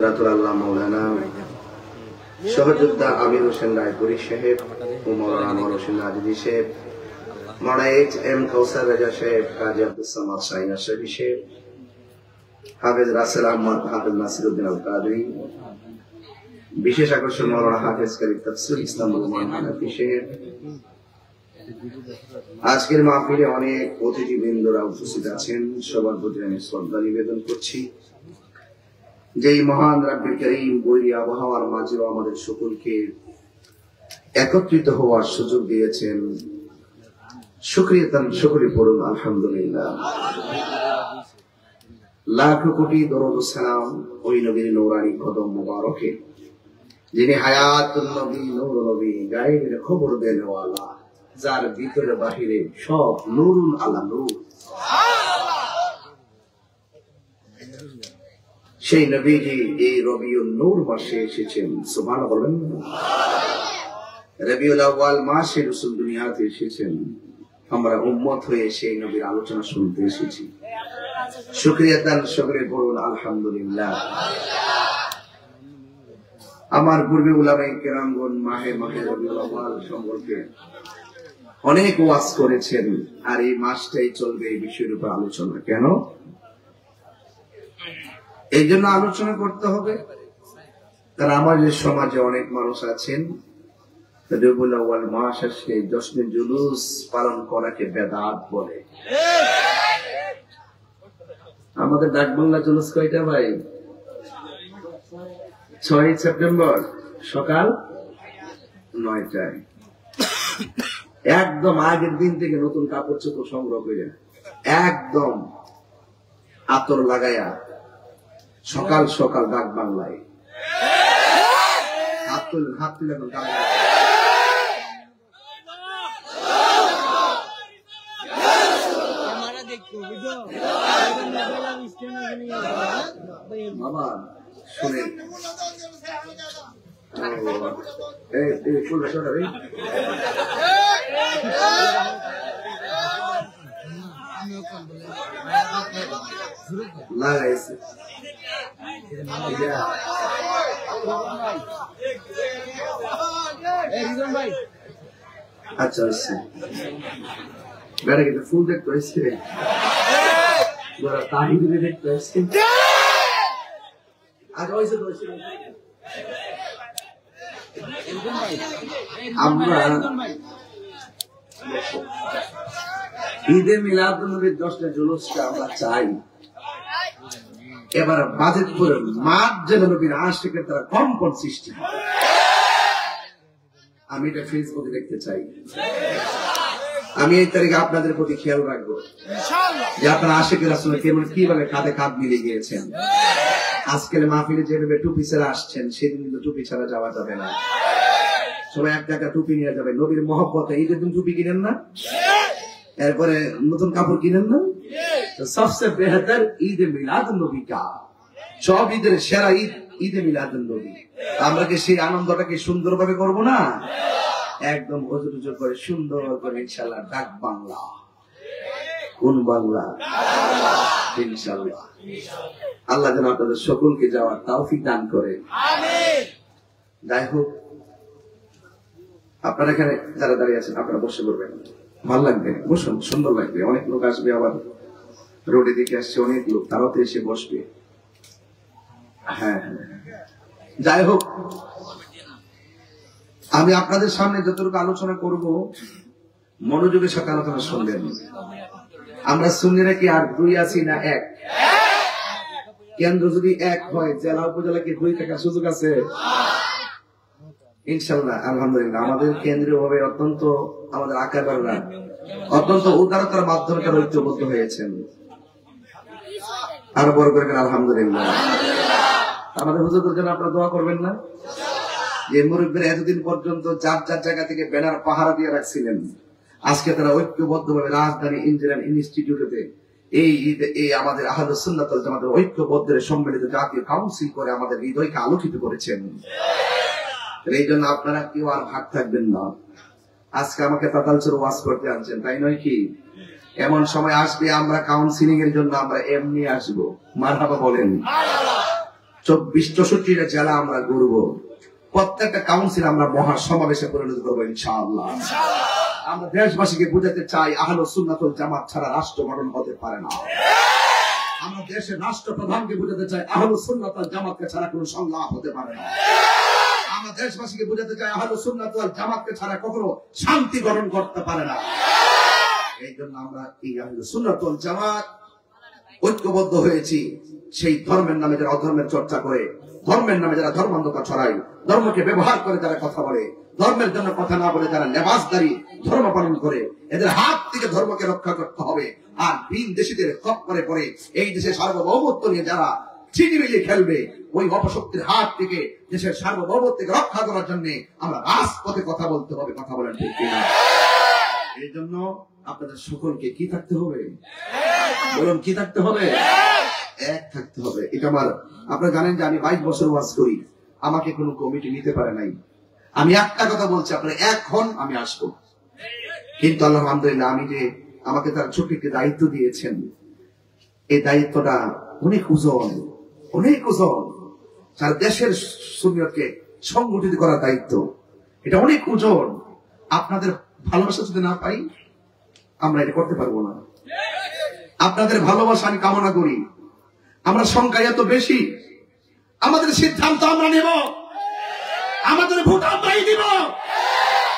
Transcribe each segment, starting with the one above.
আল্লাহ মৌলানা সহযোদ্ধা আমির হোসেন রায়পুরি সাহেব ও মৌলানা আনোয়ার হোসেন আজিজি সাহেব, মৌলানা এইচ.এম. কাউসার রাজা সাহেব, কাজী আব্দুস সামাদ শাহিন আশরাফি সাহেব, হাফেজ রাসেল আহমদ, হাফেজ নাসিরউদ্দিন আল কাদরি, বিশেষ আকর্ষণ মৌলানা হাফেজ কারীম তাফসীরুল ইসলাম রহমান হানাফি সাহেব। আজকের মাহফিলে অনেক অতিথিবৃন্দরা উপস্থিত আছেন, সবার প্রতি আমি শ্রদ্ধা নিবেদন করছি। যেই মহান রাব্বুল কারীম বৈরী আবহাওয়ার মাঝেও আমাদের সকলকে একত্রিত হওয়ার সুযোগ দিয়েছেন, শুকরিয়া পড়ুন আলহামদুলিল্লাহ। লাখ কোটি দরুদ ও সালাম ওই নবীর নূরানী কদম মুবারকে, যিনি হায়াতুন নবী, নূর নবী, গায়েবের খবর দেনওয়ালা, যার ভিতরে বাহিরে সব নূরুন আলা নূর। সেই নবীজি এই রবিউল নূর মাসে এসেছেন, সুবহানাল্লাহ বলেন। রবিউল আউয়াল মাসে রাসূল দুনিয়াতে এসেছেন, আমরা উম্মত হয়ে সেই নবীর আলোচনা শুনতে এসেছি। শুকরিয়া পড়ুন আলহামদুলিল্লাহ। আমার পূর্বে উলামায়ে কেরামগণ মাহে রবিউল আউয়াল সম্পর্কে অনেক ওয়াজ করেছেন, আর এই মাসটাই চলবে এই বিষয়ের উপর আলোচনা। কেন? এই জন্য আলোচনা করতে হবে, কারণ আমাদের সমাজে অনেক মানুষ আছেন রবিউল আউয়াল মাস আসলে জশ্নে জুলুস পালন করাকে বেদাত বলে। আমাদের ডাকবাংলা জুলুস কয়টা ভাই? 6 সেপ্টেম্বর সকাল 9টায়। একদম আগের দিন থেকে নতুন কাপড় চোপড় সংগ্রহ করে একদম আতর লাগাইয়া সকাল সকাল ডাক বাংলায় হাত তুলে বাবা শুনেন, লাগাইছে আচ্ছা আচ্ছা বেড়া কিন্তু ফুল দেখতে হয়েছে, তাহিদুরে দেখতে হয়েছে। আমরা ঈদে মিলাদুন্নবীর 10টা জুলুসটা আমরা চাই, এবার বাজেট করে মাঠ যেন নবীর আশিকের দ্বারা কম্পন সৃষ্টি হয়। আমি এটা ফেসবুকে দেখতে চাই। আমি এই তারিখে আপনাদের প্রতি খেয়াল রাখবো যে আপনারা আশিকের রাসূলের কেমন কিভাবে কাঁধে কাঁধ মিলিয়ে গিয়েছেন। আজকের মাহফিলে যেভাবে টুপি ছাড়া আসছেন, সেদিন কিন্তু টুপি ছাড়া যাওয়া যাবে না। সবাই এক টাকা টুপি নিয়ে যাবে। নবীর মহব্বতে ঈদের দিন টুপি কিনেন না, এরপরে নতুন কাপড় কিনেন না। সবচেয়ে বেহতর ঈদ মিলাদুন নবী কা, সব ঈদের সেরা ঈদ ঈদে মিলাদুন নবী। আমরা কি সেই আনন্দটাকে সুন্দরভাবে করবো না? একদম হুজুর করে সুন্দর করে ইনশাআল্লাহ ডাক বাংলা। কোন বাংলা? ইনশাআল্লাহ। আল্লাহ যেন আপনাদের সকলকে যাওয়ার তৌফিক দান করে, আমিন। যাই হোক, আপনারা এখানে যারা দাঁড়িয়ে আছেন আপনারা বসে পড়বেন, ভালো লাগবে, বসুন, সুন্দর লাগবে। অনেক লোক আসবে, আবার রোডে দিকে আসছে অনেক লোক, তারাও তো এসে বসবে। হ্যাঁ হ্যাঁ, যাই হোক, আমি আপনাদের সামনে যতটুকু আলোচনা করব মনোযোগের সাথে আলোচনা শুনবেন। আমরা সুন্নিরা কি আর 2 আছি না 1? কেন্দ্র যদি 1 হয়, জেলা উপজেলা কি 2 থাকার সুযোগ আছে? ইনশাআল্লাহ, আলহামদুলিল্লাহ। আমাদের কেন্দ্রীয় ভাবে অত্যন্ত আমাদের আকাররা অত্যন্ত উদারতার মাধ্যমে তারা ঐক্যবদ্ধ হয়েছেন। আরো বড় করে আলহামদুলিল্লাহ। আমাদের হুজুরদের জন্য আপনারা দোয়া করবেন না? যে মুরব্বীরা এতদিন পর্যন্ত যার যার জায়গা থেকে ব্যানার পাহারা দিয়ে রাখছিলেন, আজকে তারা ঐক্যবদ্ধভাবে রাজধানী ইঞ্জিনিয়ারিং ইনস্টিটিউটে এই আমাদের আহলুস সুন্নাত ওয়াল জামাতের ঐক্যবদ্ধের সম্মিলিত জাতীয় কাউন্সিল করে আমাদের হৃদয়কে আলোকিত করেছেন। এই জন্য আপনারা কেউ আর ভাগ থাকবেন না। আজকে আমাকে তাতালচর ওয়াজ করতে আনছেন, তাই নয় কি? এমন সময় আসবে আমরা কাউন্সিলিং এর জন্য আমরা এমনি আসবো। মারহাবা বলেন। 64টা জেলা আমরা ঘুরব, প্রত্যেকটা কাউন্সিল আমরা মহাসমাবেশে পরিণত করবো ইনশাআল্লাহ। আমরা দেশবাসীকে বুঝাতে চাই আহলুস সুন্নাত ওয়াল জামাত ছাড়া রাষ্ট্র গঠন হতে পারে না। আমরা দেশের রাষ্ট্রপ্রধানকে বুঝাতে চাই আহলুস সুন্নাত ওয়াল জামাতকে ছাড়া কোনো সংলাপ হতে পারে না। আমরা দেশবাসীকে বুঝাতে চাই আহলুস সুন্নাত ওয়াল জামাতকে ছাড়া কখনো শান্তি গঠন করতে পারে না। এই জন্য আমরা এই আহলুস সুন্নাত ওয়াল জামাত ঐক্যবদ্ধ হয়েছি। সেই ধর্মের নামে যারা অধর্মের চর্চা করে, ধর্মের নামে যারা ধর্মান্ধতা ছড়ায়, ধর্মকে ব্যবহার করে যারা কথা বলে, ধর্মের জন্য কথা না বলে যারা লেবাসদারি ধর্ম পালন করে, এদের হাত থেকে ধর্মকে রক্ষা করতে হবে। আর ভিন দেশীদের খপ্পরে পড়ে এই দেশের সার্বভৌমত্ব নিয়ে যারা ছিনিমিনি খেলবে, ওই অপশক্তির হাত থেকে দেশের সার্বভৌমত্বকে রক্ষা করার জন্য আমরা রাজপথে কথা বলতে হবে। কথা বলেন ঠিক কিনা? এই জন্য আপনাদের সকলকে কি থাকতে হবে? বলুন কি থাকতে হবে? এক থাকতে হবে। এটা আমার, আপনারা জানেন যে আমি 22 বছর ওয়াজ করি, আমাকে কোনো কমিটি নিতে পারে নাই। আমি একটা কথা বলছি, আপনারা এখন আমি আসবো, কিন্তু আল্লাহ আলহামদুলিল্লাহ আমি যে আমাকে তার ছোট্ট একটি দায়িত্ব দিয়েছেন, এই দায়িত্বটা অনেক ওজন, অনেক ওজন। সারা দেশের সুন্নিয়তকে সংগঠিত করার দায়িত্ব, এটা অনেক ওজন। আপনাদের ভালোবাসা যদি না পাই আমরা এটা করতে পারবো না। আপনাদের ভালোবাসা আমি কামনা করি। আমরা সংখ্যা এত বেশি, আমাদের সিদ্ধান্ত আমরা নেব, আমাদের ভোট আমরাই দিব,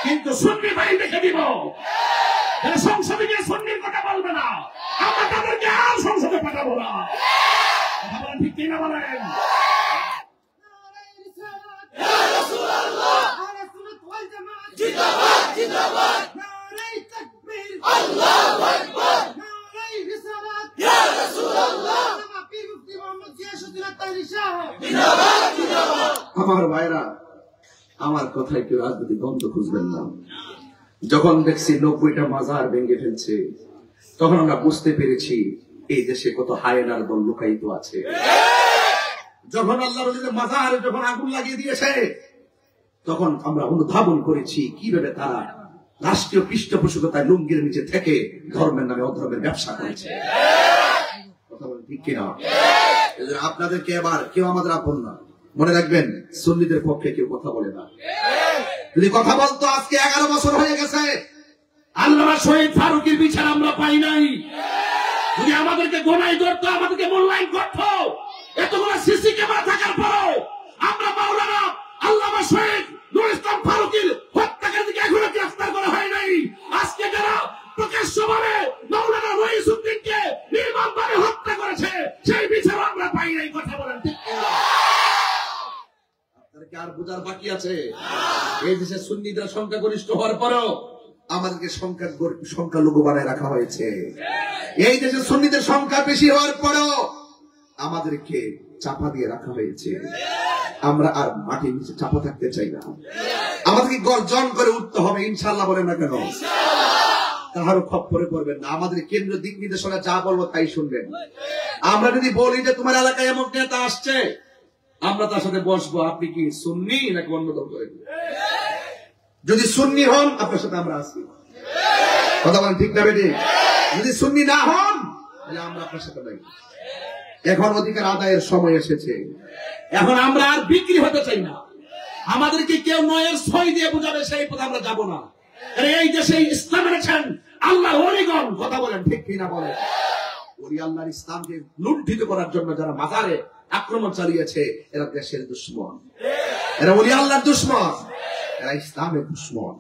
কিন্তু সুন্নি ভাই দেখে দিব। সংসদে গিয়ে সুন্নির কথা বলবে না, আমরা তাদেরকে আর সংসদে পাঠাবো না। ঠিক কিনা বলেন? আমার ভাইরা, আমার কথায় কেউ রাজনৈতিক দ্বন্দ্ব খুঁজবেন না। যখন দেখছি 90টা মাজার ভেঙে ফেলছে, তখন আমরা বুঝতে পেরেছি এই দেশে কত হায়েনার দল লুকায়িত আছে। যখন আল্লাহ রলিদের মাজারে যখন আগুন লাগিয়ে দিয়েছে, তখন আমরা অনুধাবন করেছি কিভাবে তারা রাষ্ট্রীয় পৃষ্ঠপোষকতায় লুঙ্গির নিচে থেকে ধর্মের নামে অধর্মের ব্যবসা করেছে। কথা বলেন ঠিক কিনা? আপনাদেরকে এবার কেউ আমাদের আপন না, মনে রাখবেন সুন্নিদের পক্ষে কেউ কথা বলে না। যদি কথা বলতো আজকে 11 বছর হয়ে গেছে, আল্লামা শহীদ ফারুকীর বিচার আমরা পাই নাই। যদি আমাদেরকে গোনাই করতো, আমাদেরকে মূল্যায়ন করতো, এতগুলো সিসি ক্যামেরা থাকার পরও আমরা মাওলানা আল্লামা শহীদ নুরুল ইসলাম ফারুকীর হত্যাকারীকে এখনো গ্রেফতার করা হয় নাই। আজকে যারা প্রকাশ্যভাবে মাওলানা রইসউদ্দিনকে নির্মমভাবে হত্যা করেছে, সেই বিচার আমরা পাই নাই। কথা বলেন ঠিক কিনা? আপনাদেরকে আর বোঝার বাকি আছে? এই দেশে সুন্নিদের সংখ্যাগরিষ্ঠ হওয়ার পরও আমাদেরকে সংখ্যালঘু বানায় রাখা হয়েছে। এই দেশে সুন্নিদের সংখ্যা বেশি হওয়ার পরও আমাদেরকে চাপা দিয়ে রাখা হয়েছে। আমরা আর মাটির নিচে চাপা থাকতে চাই না, আমাদেরকে গর্জন করে উঠতে হবে ইনশাআল্লাহ। বলেন না কেন? কাহারও খপ্পরে পড়বেন না। আমাদের কেন্দ্রীয় দিক নির্দেশনা যা বলবো তাই শুনবেন। আমরা যদি বলি যে তোমার এলাকায় এমন নেতা আসছে, আমরা তার সাথে বসবো, আপনি কি সুন্নি নাকি অন্য দল করেন? যদি সুন্নি হন আপনার সাথে আমরা আছি। কথা বলেন ঠিক না বেটি? যদি সুন্নি না হন তাহলে আমরা আপনার সাথে নাই। এখন অধিকার আদায়ের সময় এসেছে। এখন আমরা আর বিক্রি হতে চাই না। আমাদেরকে কেউ নয়ের ছয় দিয়ে বুঝাবে সেই পথে আমরা যাব না। এই দেশে ইসলাম এনেছেন আল্লাহর ওলিগণ। কথা বলেন ঠিক কিনা? বলেন। ওলি আল্লাহর ইসলামকে লুণ্ঠিত করার জন্য যারা মাজারে আক্রমণ চালিয়েছে, এরা দেশের দুশমন, এরা ওলি আল্লাহর দুশমন, এরা ইসলামের দুশমন।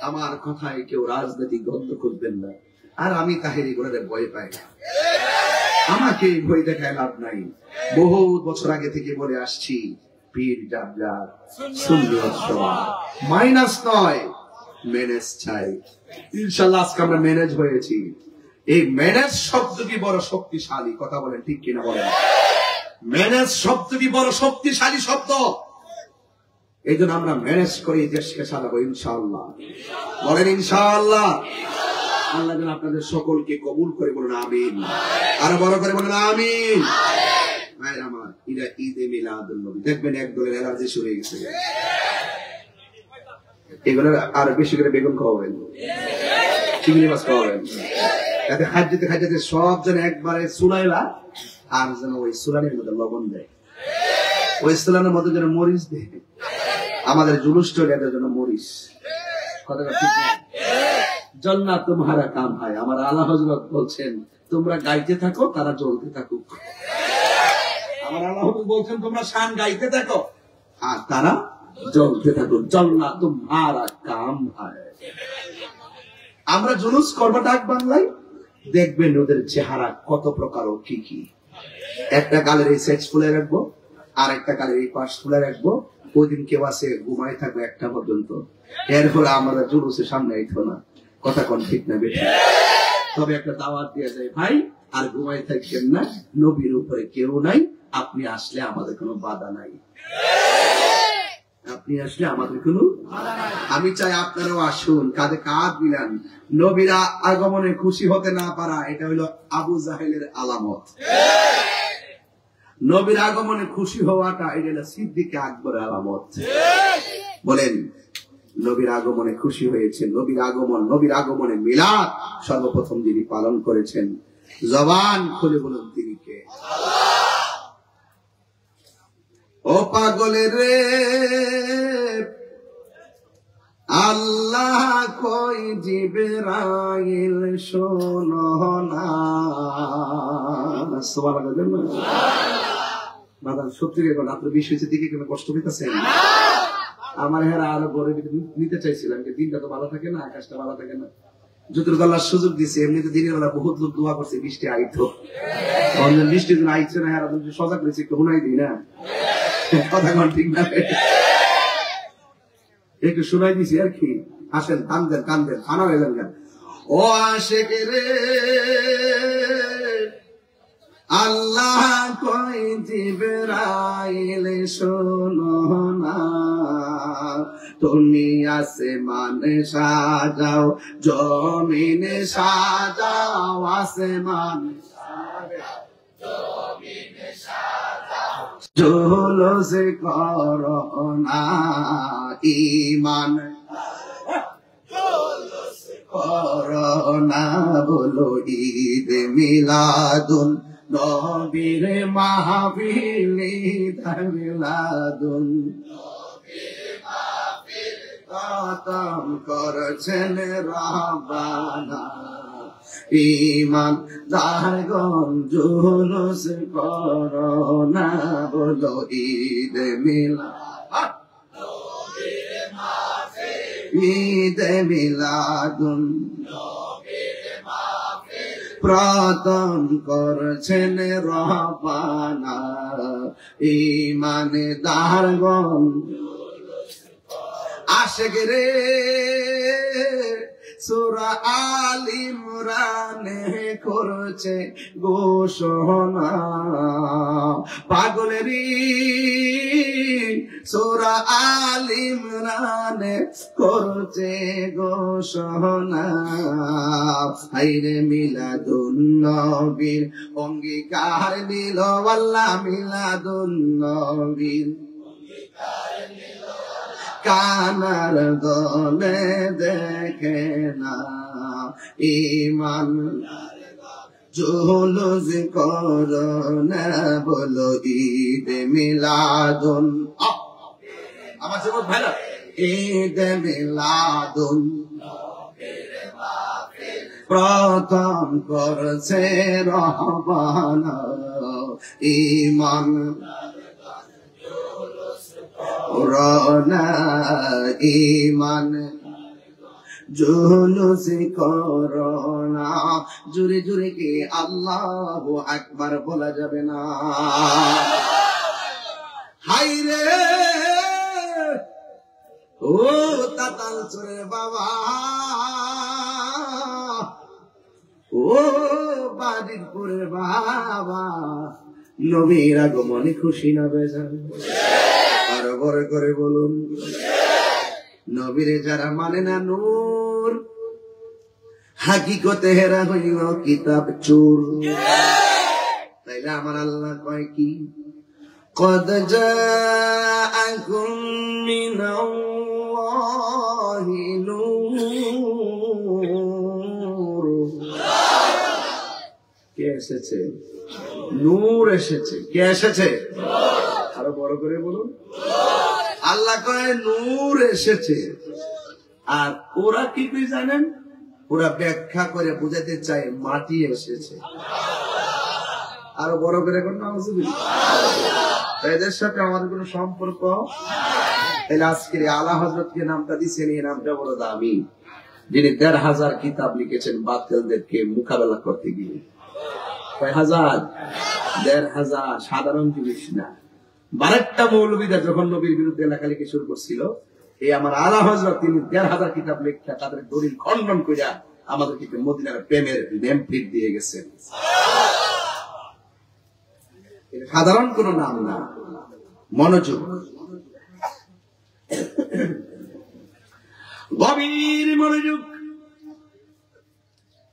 আমার কথায় কেউ রাজনৈতিক দ্বন্দ্ব খুঁজবেন না। আর আমি তাহেরি করে ভয় পাই না, আমাকে ভয় দেখায় লাভ নাই। বহু বছর আগে থেকে বলে আসছি, পীর জাবলার সুন্নিয়ত সভা মাইনাস নয়, ম্যানেজ চাই। ইনশাআল্লাহ আজকে আমরা ম্যানেজ হয়েছি। এই ম্যানেজ শব্দটি বড় শক্তিশালী। কথা বলেন ঠিক কিনা? বলেন। ম্যানেজ শব্দটি বড় শক্তিশালী শব্দ। এই জন্য আমরা ম্যানেজ করে দেশকে চালাবো ইনশাআল্লাহ। বলেন ইনশাআল্লাহ। আল্লাহ যেন আপনাদের সকলকে কবুল করে, বলুন আমিন। আরো বড় করে বলুন আমিন। ভাইরা আমার, এটা ঈদে মিলাদুন নবী। দেখবেন এক দলের অ্যালার্জি শুরু হয়ে গেছে, এগুলো আর বেশি করে বেগুন খাওয়াবেন, চিংড়ি মাছ খাওয়াবেন, যাতে খাদ্যতে খাদ্যতে সব যেন একবারে সুলাইলা, আর যেন ওই সুলানির মধ্যে লবণ দেয়। ওই স্লোগানের মধ্যে যেন মরিচ দেয়, আমাদের জুলুস চলে এদের জন্য মরিচ। কথাটা ঠিক না? জান্নাত তোমারা কাম হয়। আমার আলা হযরত বলছেন তোমরা গাইতে থাকো, তারা জ্বলতে থাকুক। আমার আলা হযরত বলছেন তোমরা শান গাইতে থাকো আর তারা জ্বলতে থাকুক। জান্নাত তোমারা কাম হয়। আমরা জুলুস করবো ডাক বাংলায়, দেখবেন ওদের চেহারা কত প্রকার ও কি কি। একটা গালের এই সেক্স ফুলে রাখবো, আর একটা গালের এই পাশ ফুলে রাখবো। ওই দিন কেউ আসে ঘুমাই থাকবে 1টা পর্যন্ত। এরপরে আমাদের জুলুসের সামনে আইতো না। কথা কোন ঠিক না বেশি? তবে একটা দাওয়াত দিয়ে যায়, ভাই আর ঘুমাই থাকবেন না, নবীর উপরে কেউ নাই, আপনি আসলে আমাদের কোনো বাধা নাই। আপনি আসলে আমাদের কোনো বাধা নাই। আমি চাই আপনারাও আসুন, কাঁধে কাঁধ মিলান। নবীরা আগমনে খুশি হতে না পারা, এটা হলো আবু জাহেলের আলামত। নবীর আগমনে খুশি হওয়াটা, এটা হলো সিদ্দিক আকবরের আলামত। বলেন নবীর আগমনে খুশি হয়েছে। নবীর আগমনে মিলাদ সর্বপ্রথম যিনি পালন করেছেন, জবান খুলে বলুন তিনি কে? ও পাগলের রে আল্লাহ কই জিবরাইল শোনো না। সুবহানাল্লাহ। বাবা সত্যি রে, আপনার বিষয়ের দিকে কেন কষ্ট পেতেছেন? আমার হেরা আরো গড়ে নিতে চাইছিলাম, যে দিনটা তো ভালো থাকে না, আকাশটা ভালো থাকে না। যতটুকু আল্লাহ সুযোগ দিচ্ছে, এমনিতে দিনের বেলা বহুত লোক দোয়া করছে বৃষ্টি আইতো। বৃষ্টির জন্য আইছে না, হেরা সজাগ রয়েছে, একটু শোনাই দিই না। কথা কোন ঠিক না? একটু শোনাই দিছি আর কি। আসেন কান্দেন কান্দেন, খানা হয়ে যান কেন? ও আশেক রে আল্লাহ কই জিবরাইল শোনো না। তুমি আসমানে সাজাও, জমিনে সাজাও, আসমানে জুলুস করো না। ঈমান করো না, বলো ঈদ মিলাদুন নবীর মাহফিল, ঈদ মিলাদুন খতম করেছেন রব্বানা। ঈমান দারগণ জুলুস করো না, বলো ঈদ মিলাদ, ঈদ মিলাদুন প্রথম করছেন রব্বানা। ঈমান দারগণ আশেক রে সূরা আল ইমরানে করছে ঘোষণা। পাগলেরই সূরা আল ইমরানে করছে ঘোষণা। হাইরে মিলাদুন নবীর অঙ্গীকার নিল আল্লাহ, মিলাদুন নবীর কানার দলে দেখে না। ঈমান জুলুস করো না, বলো ঈদ মিলাদুন। আমার যুবক ভাইরা, ঈদ মিলাদুন প্রথম করছে রব্বানা। ঈমান করোনা, ঈমান জুলুস করোনা। জোরে জোরে কি আল্লাহু আকবার বলা যাবে না? হাইরে ও তাতাল চোরের বাবা, ও বাজিতপুরের বাবা, নবীর আগমনে খুশি না বেজান? আরো বড় করে বলুন। নবীরে যারা মানে না নূর, হাকিকতে হেরা হইল কিতাব চোর। তাইলে আমার আল্লাহ কয় কি? কদ জাআকুম মিনাল্লাহি নূর। কে এসেছে? নূর এসেছে। কে এসেছে? আরো আরো বড় করে বলুন। আল্লাহ কয় নূর এসেছে, আর ওরা কি করে জানেন? ওরা ব্যাখ্যা করে বুঝাতে চায় মাটি এসেছে। আরো বড় করে কোন এদের সাথে আমাদের কোন সম্পর্ক? তাহলে আজকের আলা হযরতকে নামটা দিচ্ছেন, এই নামটা বড় দামি, যিনি ১,৫০০ কিতাব লিখেছেন বাতিলদেরকে মোকাবেলা করতে গিয়ে। কয় হাজার? ১,৫০০। সাধারণ জিনিস না। ১২টা মৌলবীরা যখন নবীর বিরুদ্ধে লেখালেখি শুরু করছিল, এই আমার আলা হযরত তিনি ১,৫০০ কিতাব লেখা তাদের দলিল খণ্ডন কইরা আমাদেরকে মদিনার প্রেমের নেম প্লেট দিয়ে গেছেন। সাধারণ কোন নাম না। মনোযোগ, গভীর মনোযোগ।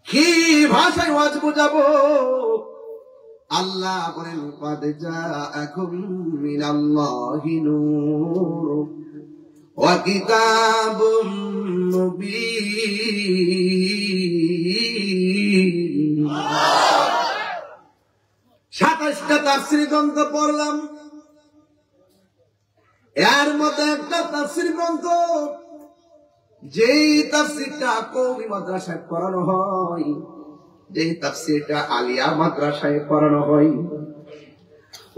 কি ভাষায় ওয়াজ বোঝাবো? আল্লাহ বলেন ক্বাদ জাআকুম মিনাল্লাহি নূর ওয়া কিতাবুম মুবিন। ২৭টা তাফসীর গ্রন্থ পড়লাম, এর মধ্যে একটা তাফসীর গ্রন্থ যেই তাফসীরটা কওমি মাদ্রাসায় পড়ানো হয়, যেই তাফসীরটা আলিয়া মাদ্রাসায় পড়ানো হয়,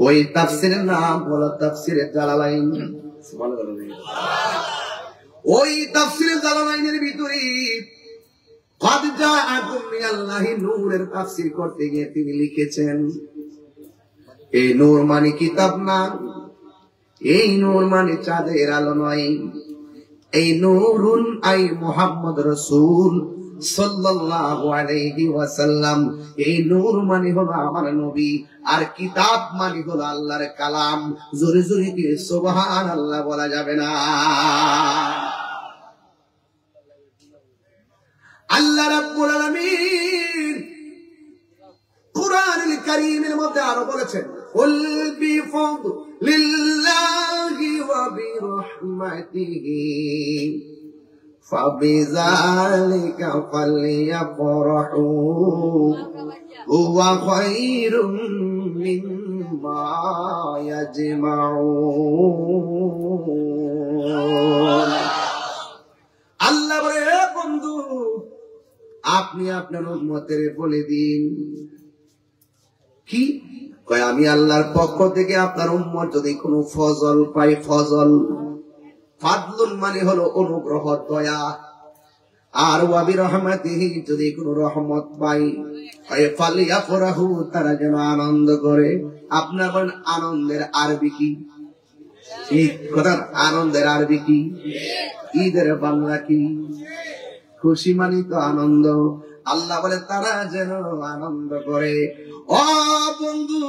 ওই তাফসীরের নাম হলো তাফসীরে জালালাইন। সুবহানাল্লাহ। ওই তাফসীরে জালালাইনের ভিতরে ক্বাদ জাআকুম মিনাল্লাহি নূরের তাফসীর করতে গিয়ে তিনি লিখেছেন, এই নূর মানে কিতাব না, এই নূর মানে চাঁদের আলো নয়, এই নূরুন আই মুহাম্মদ রাসূল সাল্লাল্লাহু আলাইহি ওয়াসাল্লাম। এই নূর মানে হলো আমার নবী, আর কিতাব মানে হলো আল্লাহর কালাম। জোরে জোরে কি সুবহানাল্লাহ বলা যাবে না? আল্লাহ রাব্বুল আলামিন কুরআনুল কারীমের মধ্যে আরো বলেছেন, কুল বিফাদলিল্লাহি ওয়া বিরহমাতিহি ফাবিযালিকা ফালইফরাহু হুয়া খায়রুম মিম্মা ইয়াজমাউন। আল্লাহ বলে, বন্ধু আপনি আপনার উম্মতের বলে দিন। কি কয়? আমি আল্লাহর পক্ষ থেকে আপনার উম্মত যদি কোনো ফজল পাই, ফজল ফাদলুন মানে হলো অনুগ্রহ, দয়া, আর ওয়া বিরহমাতিহি যদি কোনো রহমত পাই, ফালিয়াফরাহু তারা যেন আনন্দ করে। আপনার বলেন আনন্দের আরবি কি? ঈদ। কথার আনন্দের আরবি কি? ঈদের বাংলা কি? খুশি মানে তো আনন্দ। আল্লাহ বলে তারা যেন আনন্দ করে। ও বন্ধু,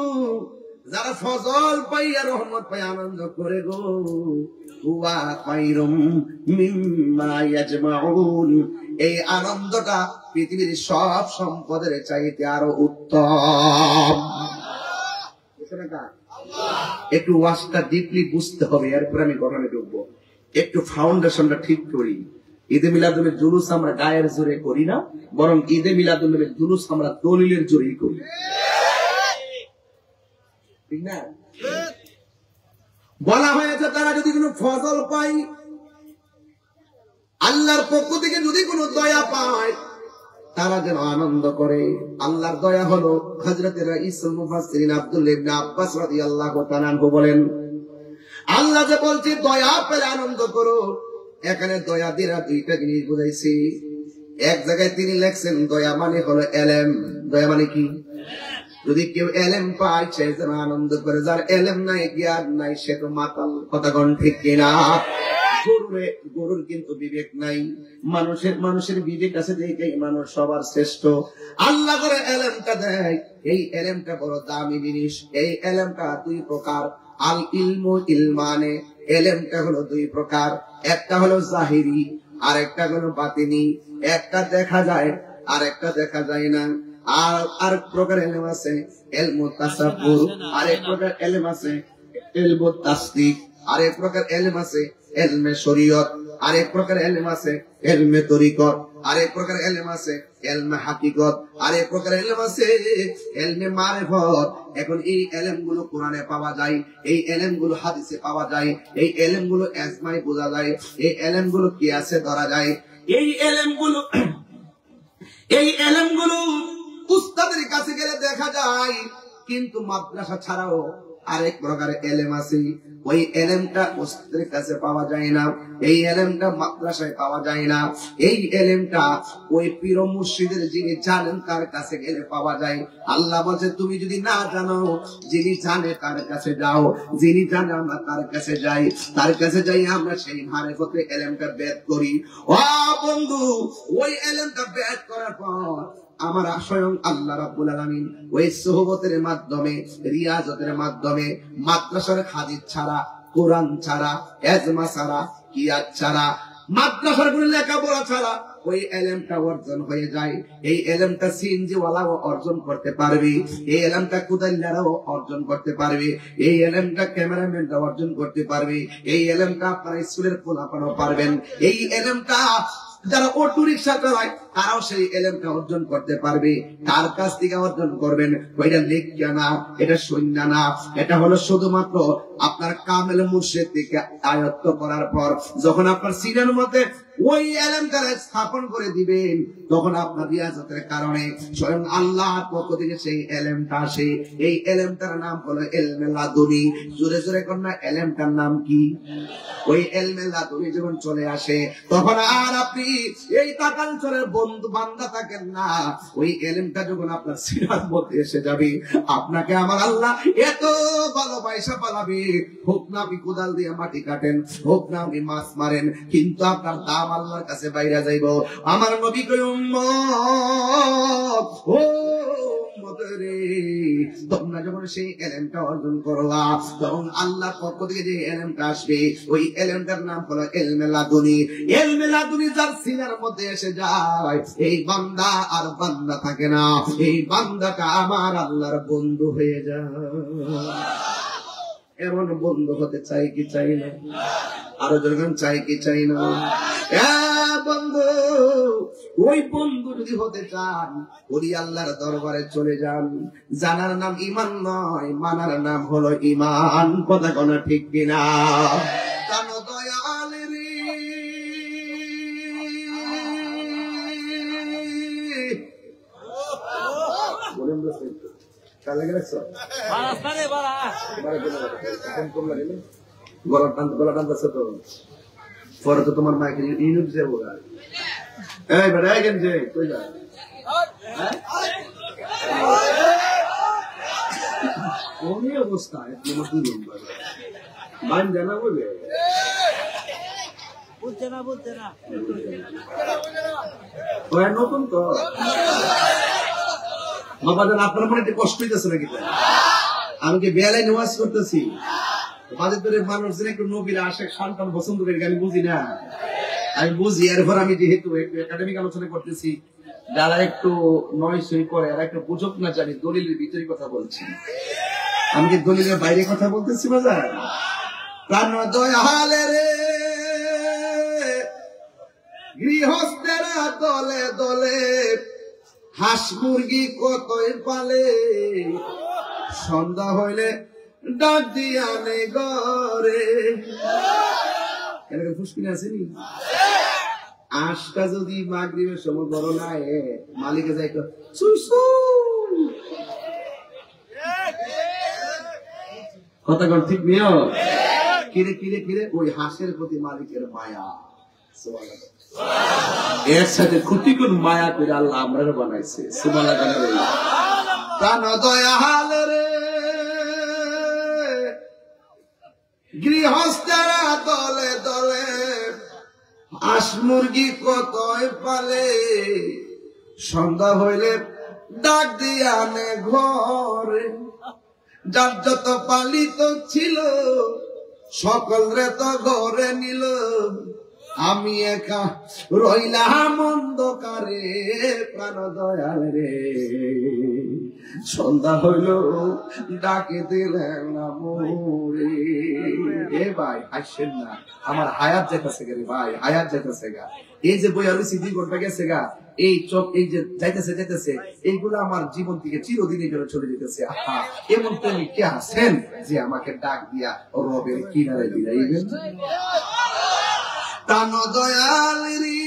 যারা ফজল পাইয়া রহমত পাই আনন্দ করে গো, হুয়া খায়রুম মিম্মা ইয়াজমাউন। এই আনন্দটা পৃথিবীর সব সম্পদের চাইতে আরো উত্তম। একটু ওয়াজটা ডিপলি বুঝতে হবে, এরপর আমি ঘটনা ঢুকবো। একটু ফাউন্ডেশনটা ঠিক করি। ঈদে মিলাদুলের জুলুস আমরা গায়ের জোরে করি না, বরং ঈদে মিলাদুলের জুলুস আমরা দলিলের জোরেই করি, ঠিক না? বলা হয়েছে তারা যদি কোনো ফজল পায়, আল্লাহর পক্ষ থেকে যদি কোনো দয়া পায়, তারা যেন আনন্দ করে। আল্লাহর দয়া হলো, হযরতে রাইসুল মুফাসসিরিন আব্দুল্লাহ ইবনে আব্বাস রাদিয়াল্লাহু তাআলা আনহু বলেন, আল্লাহ যে বলছে দয়া পেলে আনন্দ করো, এখানে দয়া দিয়ে দুইটা জিনিস বুঝাইছি। এক জায়গায় তিনি লেখছেন দয়া মানে হলো এলেম। দয়া মানে কি? যদি কেউ এলেম পায় সে যেন আনন্দ করে, যার এলেম নাই, জ্ঞান নাই, সে তো মাতাল। কথা কোন ঠিক কিনা? গরুর কিন্তু বিবেক নাই, মানুষের বিবেক আছে, দেখেই মানুষ সবার শ্রেষ্ঠ। আল্লাহ করে এলেমটা দেয়, এই এলেমটা বড় দামি জিনিস। এই এলেমটা দুই প্রকার, আল ইলমু ইলমানে। এলেমটা হলো দুই প্রকার, একটা হলো জাহিরি আর একটা হলো বাতিনি। একটা দেখা যায় আর একটা দেখা যায় না। আর এক প্রকার এলেম আছে ইলমু তাসাব্বুর, আর এক প্রকার এলেম আছে ইলমু তাসদিক, আর এক প্রকার এলেম আছে ইলমে শরীয়ত, আর এক প্রকার এলেম আছে ইলমে তরিকত। আরেক প্রকার ইলম আছে ইলমে হাকিকত, আরেক প্রকার ইলম আছে ইলমে মারিফত। এখন এই ইলমগুলো কোরআনে পাওয়া যায়, এই ইলমগুলো হাদিসে পাওয়া যায়, এই ইলমগুলো ইজমাই বোঝা যায়, এই ইলমগুলো কিয়াসে ধরা যায়। এই ইলমগুলো উস্তাদের কাছে গেলে দেখা যায়। কিন্তু মাদ্রাসা ছাড়াও আরেক প্রকার ইলম আছে, ওই ইলমটা উস্তাদের কাছে পাওয়া যায় না, এই ইলমটা মাদ্রাসায় পাওয়া যায় না। এই ইলমটা ওই পীর মুর্শিদের যিনি জানেন তার কাছে গেলে পাওয়া যায়। আল্লাহ বলছে তুমি যদি না জানো, যিনি জানে তার কাছে যাও, যিনি জানে আমরা তার কাছে যাই, তার কাছে যাই আমরা সেই মারিফতের ইলমটা বেদ করি। ও বন্ধু, ওই ইলমটা বেদ করার পর আমার স্বয়ং আল্লাহ রাব্বুল আলামিন ওই সোহবতের মাধ্যমে, রিয়াজতের মাধ্যমে, মাদ্রাসার হাদিস ছাড়া, কোরআন ছাড়া, ইজমা ছাড়া, কিয়াস ছাড়া, মাদ্রাসার কোনো লেখাপড়া ছাড়া ওই ইলমটা অর্জন হয়ে যায়। এই ইলমটা সিএনজি ওয়ালাও অর্জন করতে পারবে, এই ইলমটা কুদাইল্লারাও অর্জন করতে পারবে, এই ইলমটা ক্যামেরাম্যানরা অর্জন করতে পারবে, এই ইলমটা আপনারা স্কুলের পোলাপানও পারবেন, এই ইলমটা যারা অটো রিক্সা চালায় তারাও সেই ইলমটা অর্জন করতে পারবে। কার কাছ থেকে অর্জন করবেন? ওইটা লেখা না, এটা সৈন্য না, এটা হলো শুধুমাত্র আপনার কামেল মুর্শিদ থেকে আয়ত্ত করার পর যখন আপনার সিনের মধ্যে ওই ইলমটা স্থাপন করে দিবেন, তখন আপনার রিয়াজতের কারণে স্বয়ং আল্লাহর পক্ষ থেকে সেই ইলমটা আসে। এই ইলমটার নাম হলো ইলমে লাদুনী। জোরে জোরে কোন না, ইলমটার নাম কি? ওই ইলমে লাদুনী যখন চলে আসে তখন আর আপনি এই তাকাল চলের বন্ধু বান্দা থাকেন না। ওই ইলমটা যখন আপনার সিনার মধ্যে এসে যাবে, আপনাকে আমার আল্লাহ এত ভালোবাসা পালাবে, হোক না আপনি কোদাল দিয়ে মাটি কাটেন, হোক না আপনি মাছ মারেন, কিন্তু আপনার দাম আল্লাহর কাছে বাইরে যাইব। আমার নবী কই উম্মত, ও উম্মত রে, তোমরা যখন সেই ইলমটা অর্জন করবা, তখন আল্লাহর পক্ষ থেকে যে ইলমটা আসবে, ওই ইলমটার নাম হলো ইলমে লাদুনী। ইলমে লাদুনী যার সিনার মধ্যে এসে যায়, এই বান্দা আর বান্দা থাকে না, এই বান্দাটা আমার আল্লাহর বন্ধু হয়ে যায়। এমন বন্ধু হতে চাই কি চাই না? আরো যখন চাই কি চাই না? বন্ধু, ওই বন্ধু যদি হতে চান, ওই আল্লাহর দরবারে চলে যান। জানার নাম ঈমান নয়, মানার নাম হলো ঈমান। কথা কোন ঠিক কিনা? জানো দয়াল রে, বলেন তো কালে গেছ গলা টানতেছে তো, পরে তো তোমার মাইকে ইউনিট যাবো। এই বেটা কেন যে কই যা কোনই অবস্থা তোমার দুই নম্বর মান জানা বলে বুঝছে না নতুন তো বাবাদের আপনার মনে একটু কষ্ট হইতেছে নাকি? আমি কি বেলায় নামাজ করতেছি, বাজেটের মানুষ একটু নবীর আশেক সন্তান পছন্দ করে, আমি বুঝি না, আমি বুঝি। এরপর আমি যেহেতু একটু একাডেমিক আলোচনা করতেছি, যারা একটু নয় সই করে এরা একটু বুঝুক না, জানি দলিলের ভিতরে কথা বলছি, আমি কি দলিলের বাইরে কথা বলতেছি? বাজার প্রাণ দয়ালে রে, গৃহস্থেরা দলে দলে হাঁস মুরগি কতই পালে, সন্ধ্যা হইলে ডাক দিয়ে আনে ঘরে। এরকম ফুসকিন আসেনি? আশটা যদি মাগরিবের সময় বড় না মালিকে যাই কথা কর, ঠিক নিও। কিরে কিরে কিরে, ওই হাঁসের প্রতি মালিকের মায়া, এর সাথে ক্ষতিকর মায়া করে আল্লাহ আমরা বানাইছে। প্রাণ দয়াল রে, গৃহস্থেরা দলে দলে হাঁস মুরগি কতই পালে, সন্ধ্যা হইলে ডাক দিয়ে আনে ঘরে। যার যত পালিত ছিল সকল রে তো ঘরে নিল, আমি একা রইলাম অন্ধকারে। প্রাণ দয়াল রে, সন্ধ্যা হইল ডাকে দিলেন মোরে। এ ভাই হাসছেন না, আমার হায়াত যেতেছে গা রে ভাই, হায়াত যেতেছে গা। এই যে বই আলু 2 ঘন্টা গেছে গা, এই চোখ এই যে যাইতেছে এইগুলো আমার জীবন থেকে চিরদিনের জন্য চলে যেতেছে। আহা, এমন তুমি কে আছেন যে আমাকে ডাক দিয়া রবের কিনারে বিলাইবেন? টান দয়াল রে,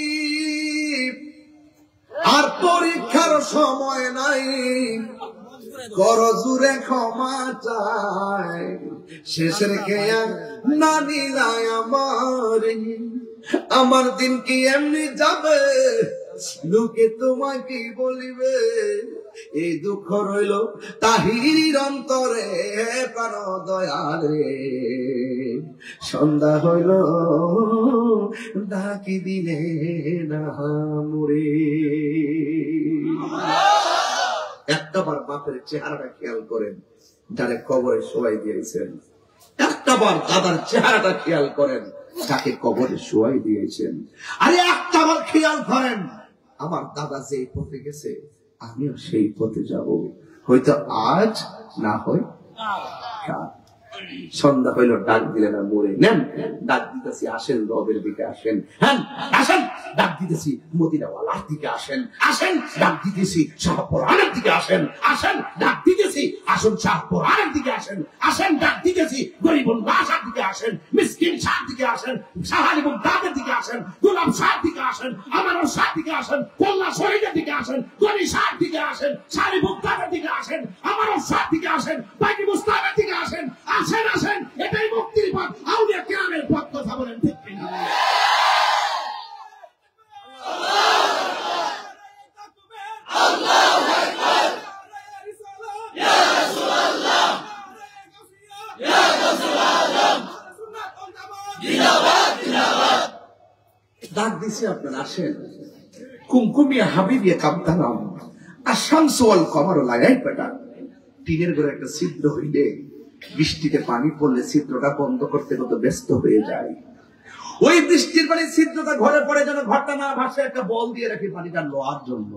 আর পরীক্ষার সময় নাই, কর জুড়ে ক্ষমা চাই, শেষের খেয়া না নিলাই আমার দিন কি এমনি যাবে, লোকে তোমাকে বলিবে, এই দুঃখ রইল তাহির অন্তরে, প্রাণ দয়ালে সন্ধ্যা হইল ডাকি দিলে না মোরে। একটাবার বাপের চেহারাটা খেয়াল করেন যারে কবরে শোয়াই দিয়েছেন, একটাবার দাদার চেহারাটা খেয়াল করেন যাকে কবরে শোয়াই দিয়েছেন। আরে একটাবার খেয়াল করেন আমার দাদা যেই পথে গেছে আমিও সেই পথে যাব, হয়তো আজ না হয় কাল। সন্ধ্যা হইল ডাক দিলে না মোরে, নেন ডাক দিতেছি আসেন রবের দিকে আসেন, হ্যাঁ আসেন ডাক দিতেছি মদিনাওয়ালার দিকে আসেন, আসেন ডাক দিতেছি শাহপুরানের দিকে আসেন, আসেন ডাক দিতেছি আসুন শাহপুরানের দিকে আসেন, আসেন ডাক দিতেছি গরিবুল বাসার দিকে আসেন, মিসকিন শাহ দিকে আসেন, শাহালি মুগদাদের দিকে আসেন, গোলাম শাহ দিকে আসেন, আমারও শাহ দিকে আসেন, কল্লা শহীদের দিকে আসেন, গনি শাহ দিকে আসেন, শাহালি মুগদাদের দিকে আসেন, আমারও শাহ দিকে আসেন, বাইকি মুস্তাফের দিকে আসেন, আসেন আসেন, এটাই মুক্তির পথ, আউলিয়া কিরামের পথ। কথা বলেন ঠিক কিনা? আল্লাহু আকবার, ইয়া রাসূলুল্লাহ, ইয়া রাসূলুল্লাহ, জিন্দাবাদ জিন্দাবাদ। ডাক দিছি আপনারা আসেন, কুমকুমিয়া হাবিবিয়া কাবতানাম আশামসু ওয়াল কমারু লা ইয়াইবাদা। টিনের ঘরে একটা ছিদ্র হইলে বৃষ্টিতে পানি পড়লে ছিদ্রটা বন্ধ করতে কত ব্যস্ত হয়ে যায়, ওই বৃষ্টির পানি ছিদ্রটা ঘরে পড়ে যেন ঘরটা না ভাসে, একটা বল দিয়ে রাখি পানিটা লোয়ার জন্য।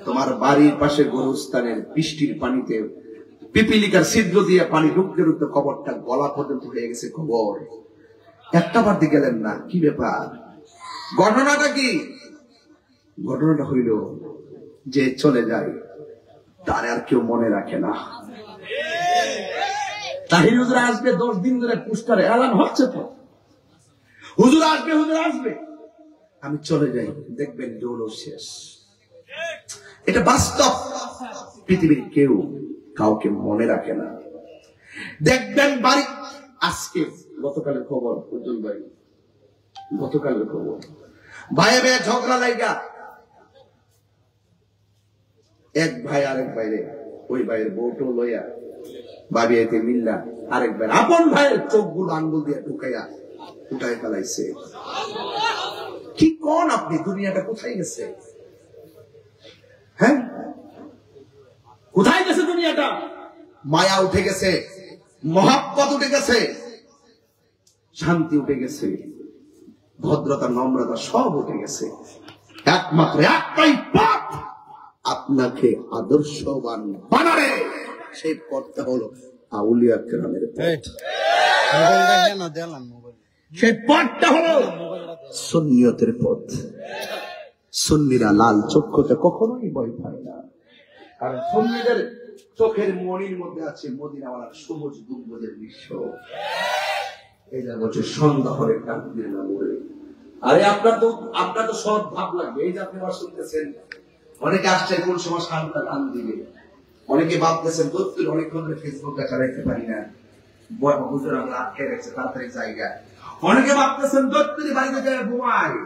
তোমার বাড়ির পাশে গরুস্থানের বৃষ্টির পানিতে পিপিলিকার ছিদ্র দিয়ে পানি ঢুকতে ঢুকতে কবরটা গলা পর্যন্ত হয়ে গেছে কবর। একটা বার দিয়ে গেলেন না, কি ব্যাপার? ঘটনাটা কি? ঘটনাটা হইল যে চলে যায় তার আর কেউ মনে রাখে না। তাহির হুজুর আসবে 10 দিন ধরে পোস্টারে এলান হচ্ছে তো, হুজুর আসবে হুজুর আসবে, আমি চলে যাই, দেখবেন দৌড় শেষ। এটা বাস্তব, পৃথিবীর কেউ কাউকে মনে রাখে না। দেখবেন বাড়ি আজকে গতকালের খবর, উজ্জ্বল ভাই গতকালের খবর, ভাইয়ে ভাইয়ে ঝগড়া লাইগা এক ভাই আরেক ভাইরে, ওই ভাইয়ের বউটো লইয়া বাবিয়াতে মিল্লা আরেক ভাই আপন ভাইয়ের চোখগুলো আঙ্গুল দিয়ে ঢুকাইয়া উঠাই ফেলাইছে। কি কোন আপনি, দুনিয়াটা কোথায় গেছে? হ্যাঁ কোথায় গেছে দুনিয়াটা? মায়া উঠে গেছে, মহাব্বত উঠে গেছে, শান্তি উঠে গেছে, ভদ্রতা নম্রতা সব উঠে গেছে। একমাত্র একটাই পথ আপনাকে আদর্শবান বানাবে, সেই পথটা হলো আউলিয়া কেরামের পথ। সেই পথটা হলো সুন্নিয়তের পথ। সুন্নিরা লাল চক্ষুতে কখনোই ভয় পায় না, কারণ সুন্নিদের চোখের মনির মধ্যে আছে মদিনাওয়ালার সবুজ দুর্গদের দৃশ্য। এটা হচ্ছে সন্ধ্যা হলে কান দিয়ে না মরে। আরে আপনার তো সব ভাব লাগবে। এই যে আপনি আবার শুনতেছেন, অনেকে আসছে কোন সময় শান্তা গান দিবে, অনেকে ভাবতেছেন দত্তুর অনেকক্ষণ ফেসবুকটা চালাইতে পারি না, হুজুর আমরা আটকে রেখেছে তাড়াতাড়ি জায়গায়। অনেকে ভাবতেছেন দত্তুর বাড়িতে যারা ঘুমায়,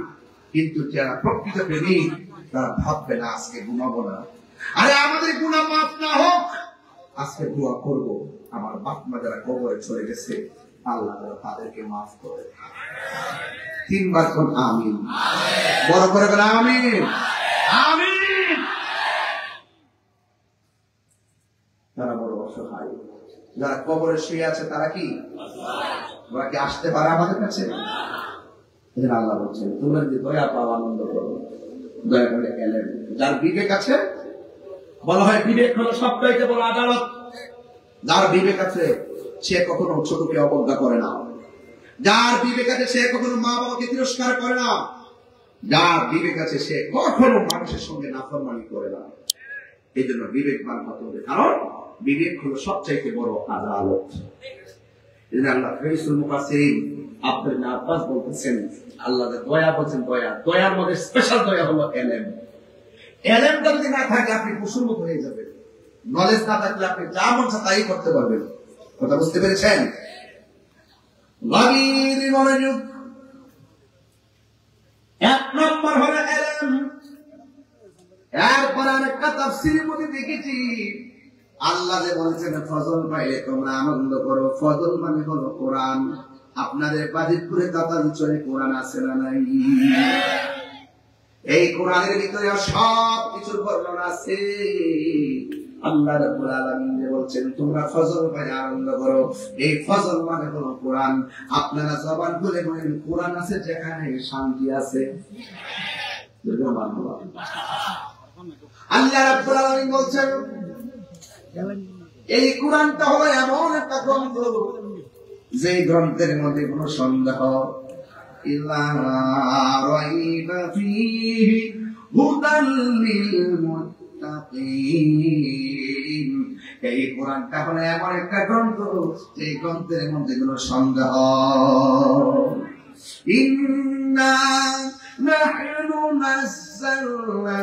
কিন্তু যারা প্রকৃত প্রেমিক তারা ভাববে না আজকে ঘুমাবো না। আরে আমাদের গুনাহ মাফ না হোক, আজকে দোয়া করব আমার বাপ মা যারা কবরে চলে গেছে, আল্লাহ তাদেরকে মাফ করে। 3 বার কোন আমিন, বড় করে বলে আমিন আমিন। যারা বড় অসহায়, যারা কবরে শুয়ে আছে, তারা কি ওরা কি আসতে পারে আমাদের কাছে? আল্লাহ বলছেন তোমরা যদি দয়া পাও আনন্দ করো, দয়া করে এলেন। যার বিবেক আছে, বলা হয় বিবেক হলো সবচাইতে বড় আদালত। যার বিবেক আছে সে কখনো ছোটকে অবজ্ঞা করে না, যার বিবেক আছে সে কখনো মা বাবাকে তিরস্কার করে না, যার বিবেক আছে সে কখনো মানুষের সঙ্গে নাফরমানি করে না। এই জন্য বিবেকবান হতে হবে, কারণ বিবেক হলো সবচাইতে বড় আদালত। আল্লাহ রাসূল মুফাসসিরিন আব্দুল ইবনে আব্বাস বলতেছেন, আল্লাহ যে দয়া বলছেন, দয়ার মধ্যে স্পেশাল দয়া হলো এলেম। এলেমটা যদি না থাকে আপনি পশুর মতো হয়ে যাবেন, নলেজ না থাকলে আপনি যা মন চায় তাই করতে পারবেন। কথা বুঝতে পেরেছেন? গভীর মনোযোগ। এক নম্বর হলো এলেম। এরপর আরেকটা তাফসীরের মধ্যে দেখেছি আল্লাহ যে বলেছেন ফজল পাইলে তোমরা আনন্দ করো। ফজল মানে হলো কোরআন। আপনাদের বাজিতপুরে দাতাঞ্চলে কোরআন আছে না নাই? এই কোরআনের ভিতরে সব কিছুর বর্ণনা আছে। আল্লাহ রাব্বুল আলামিন বলছেন তোমরা ফজল পাইলে আনন্দ করো। এই ফজল মানে হলো কোরআন। আপনারা জবান খুলে বলেন কোরআন আছে যেখানে শান্তি আছে। আল্লাহ রাব্বুল আলামিন বলছেন এই কোরআনটা হলো এমন একটা গ্রন্থ যে গ্রন্থের মধ্যে কোনো সন্দেহ ইল্লা রাইবা ফীহি হুদাল লিল মুত্তাকিন। এই কোরআনটা হলো এমন একটা গ্রন্থ যে গ্রন্থের মধ্যে কোনো সন্দেহ। ইন্না নাহনু নাযালনা